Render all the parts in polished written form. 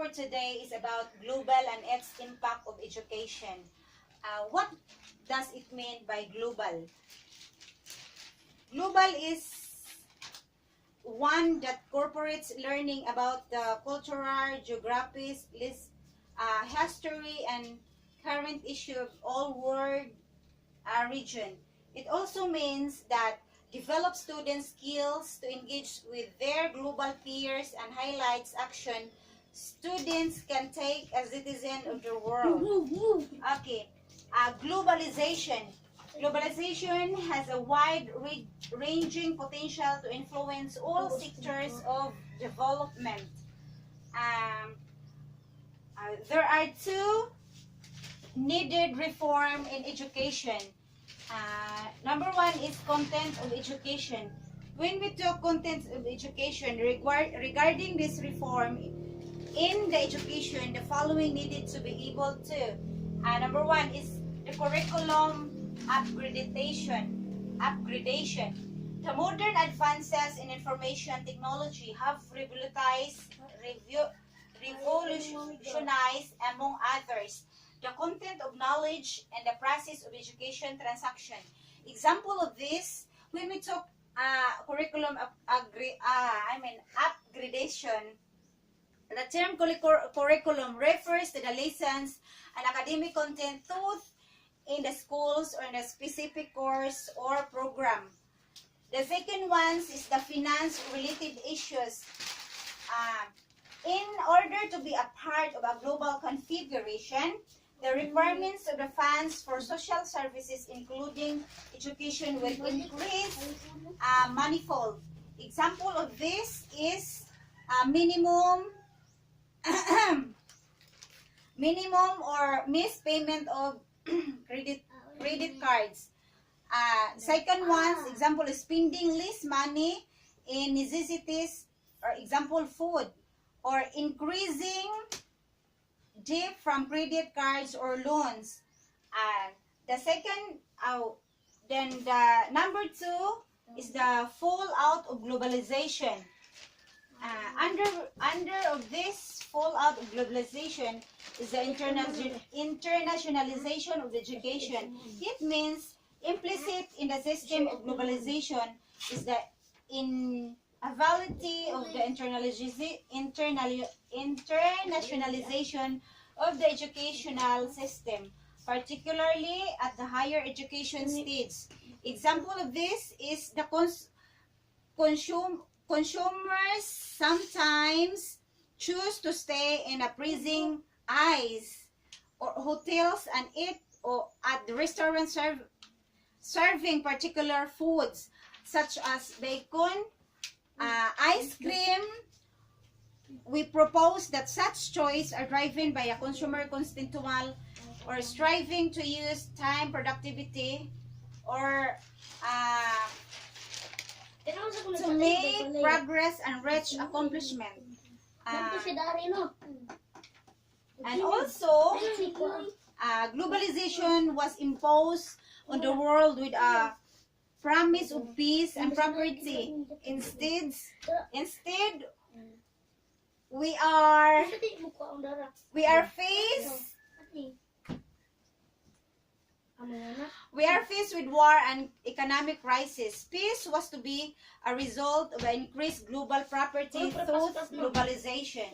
for today is about global and its impact of education. What does it mean by global? Global is one that incorporates learning about the cultural, geographies, history, and current issue of all world region. It also means that develop student skills to engage with their global peers and highlights action students can take as citizens of the world. Okay, globalization. Globalization has a wide-ranging potential to influence all sectors of development. There are two needed reform in education. Number one is content of education. When we talk content of education, regarding this reform in the education, the following needed to be able to. Number one is the curriculum upgradation. The modern advances in information technology have revolutionized, among others, the content of knowledge and the process of education transaction. Example of this, when we talk curriculum upgradation, the term curriculum refers to the lessons and academic content taught in the schools or in a specific course or program. The second one is the finance-related issues. In order to be a part of a global configuration, the requirements of the funds for social services, including education, will increase manifold. Example of this is minimum or missed payment of credit cards. Second one, example is spending less money in necessities, or example food, or increasing debt from credit cards or loans. The second, then the number two is the fallout of globalization. Under of this fallout of globalization is the internationalization of education. It means implicit in the system of globalization is the inability of the internationalization of the educational system, particularly at the higher education stage. Example of this is the consumers sometimes choose to stay in a pleasing eyes or hotels and eat or at the restaurant serving particular foods such as bacon, ice cream. We propose that such choice are driven by a consumer constitutional or striving to use time productivity or to make progress and reach accomplishment. And also, globalization was imposed on the world with a promise of peace and prosperity. Instead, we are faced with war and economic crisis. Peace was to be a result of increased global property through globalization.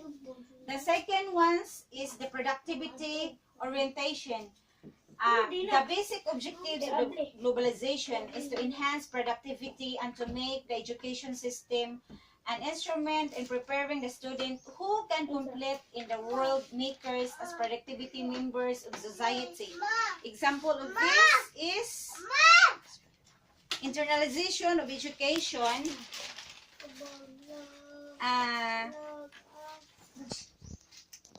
The second one is the productivity orientation. The basic objectives of the globalization is to enhance productivity and to make the education system an instrument in preparing the student who can compete in the world makers as productivity members of society. Example of this is internalization of education.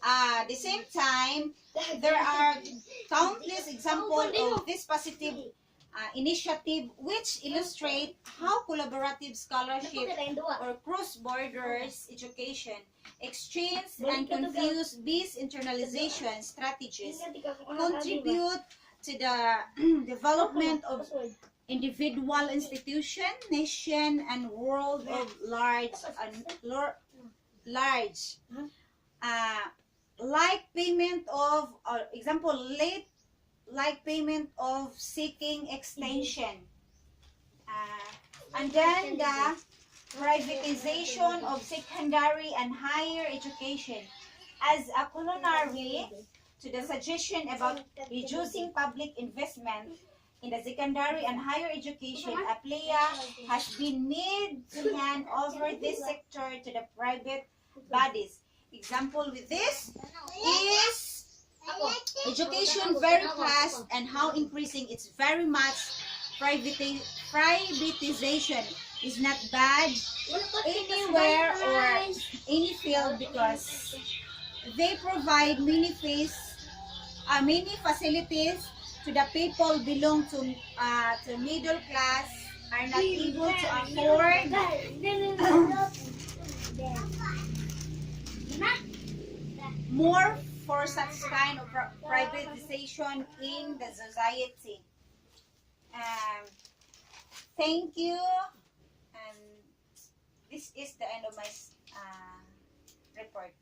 At the same time, there are countless examples of this positive initiative which illustrate how collaborative scholarship or cross-borders education, exchange and confuse-based internalization strategies contribute to the development of individual institution, nation, and world at large. like payment of, example, late like payment of seeking extension. And then the privatization of secondary and higher education. As a corollary to the suggestion about reducing public investment in the secondary and higher education, a plea has been made to hand over this sector to the private bodies. Example with this is education very fast and how increasing it's very much. Privatization is not bad anywhere or any field because they provide many facilities to the people belong to middle class are not able to afford more for such kind of privatization in the society. Thank you, and this is the end of my report.